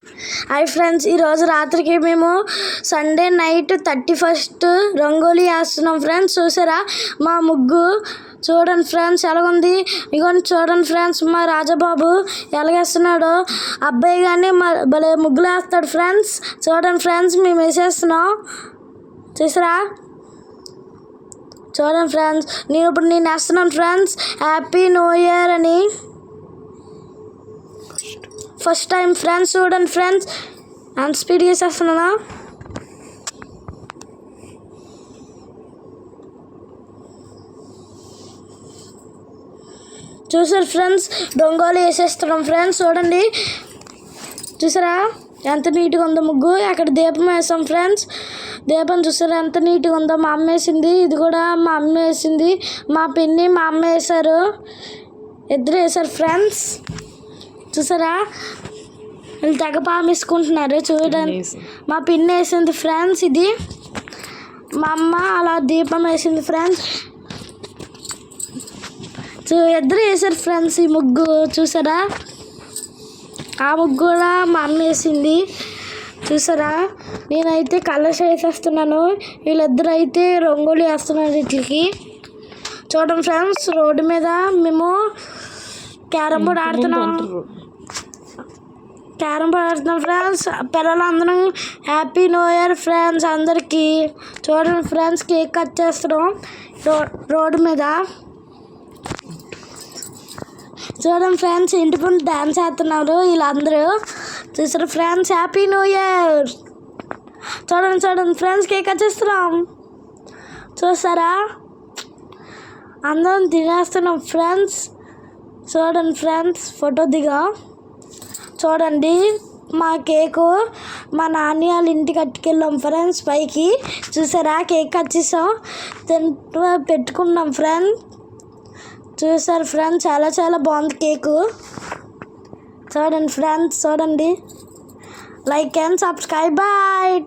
Hi friends, ఈరోజు రాత్రికి మేము సండే నైట్ 31st రంగోలీ వేస్తున్నాం ఫ్రెండ్స్. చూసారా మా ముగ్గు? చూడండి ఫ్రెండ్స్ ఎలాగుంది. ఇగోండి చూడండి ఫ్రెండ్స్, మా రాజబాబు ఎలాగేస్తున్నాడో. అబ్బాయి కానీ భలే ముగ్గులు వేస్తాడు ఫ్రెండ్స్. చూడండి ఫ్రెండ్స్, మేము వేసేస్తున్నాం. చూసారా? చూడండి ఫ్రెండ్స్, నేను వేస్తున్నాను ఫ్రెండ్స్. హ్యాపీ న్యూ ఇయర్ అని ఫస్ట్ టైం ఫ్రెండ్స్. చూడండి ఫ్రెండ్స్, అంత స్పీడ్ చేసేస్తున్నానా? చూసారు ఫ్రెండ్స్, రంగోలీ వేసేస్తున్నాం ఫ్రెండ్స్. చూడండి, చూసారా ఎంత నీట్గా ఉందో ముగ్గు. అక్కడ దీపం వేసాం ఫ్రెండ్స్. దీపం చూసారా ఎంత నీట్గా ఉందో. మా అమ్మ వేసింది, ఇది కూడా మా అమ్మ వేసింది. మా పిన్ని మా అమ్మ వేశారు, ఇద్దరు వేశారు ఫ్రెండ్స్. చూసారా వీళ్ళు తెగ పామేసుకుంటున్నారు. చూడండి, మా పిన్ని వేసింది ఫ్రెండ్స్. ఇది మా అమ్మ అలా దీపం వేసింది ఫ్రెండ్స్. ఇద్దరు వేసారు ఫ్రెండ్స్ ఈ ముగ్గు. చూసారా, ఆ ముగ్గు కూడా మా అమ్మ వేసింది. చూసారా, నేనైతే కలర్స్ వేసేస్తున్నాను, వీళ్ళిద్దరు అయితే రంగోలీ వేస్తున్నారు వీటికి. చూడండి ఫ్రెండ్స్, రోడ్డు మీద మేము క్యారమ్ బోర్డ్ ఆడుతున్నాం ఫ్రెండ్స్. పిల్లలందరం హ్యాపీ న్యూ ఇయర్ ఫ్రెండ్స్ అందరికీ. చూడండి ఫ్రెండ్స్, కేక్ కట్ చేస్తున్నాం రోడ్డు మీద. చూడండి ఫ్రెండ్స్, ఇంటి ముందు డ్యాన్స్ చేస్తున్నారు వీళ్ళందరూ. చూసారు ఫ్రెండ్స్, హ్యాపీ న్యూ ఇయర్. చూడండి ఫ్రెండ్స్, కేక్ కట్ చేస్తున్నాం. చూసారా, అందరం తినేస్తున్నాం ఫ్రెండ్స్. చూడండి ఫ్రెండ్స్, ఫోటో దిగా. చూడండి, మా కేకు మా నాన్న వాళ్ళ ఇంటికి కట్టుకెళ్ళాం ఫ్రెండ్స్ పైకి. చూసారా, కేక్ కట్ చేసాం, పెట్టుకున్నాం ఫ్రెండ్స్. చూసారు ఫ్రెండ్స్, చాలా బాగుంది కేకు. చూడండి ఫ్రెండ్స్, చూడండి, లైక్ అండ్ సబ్స్క్రైబ్. బాయ్.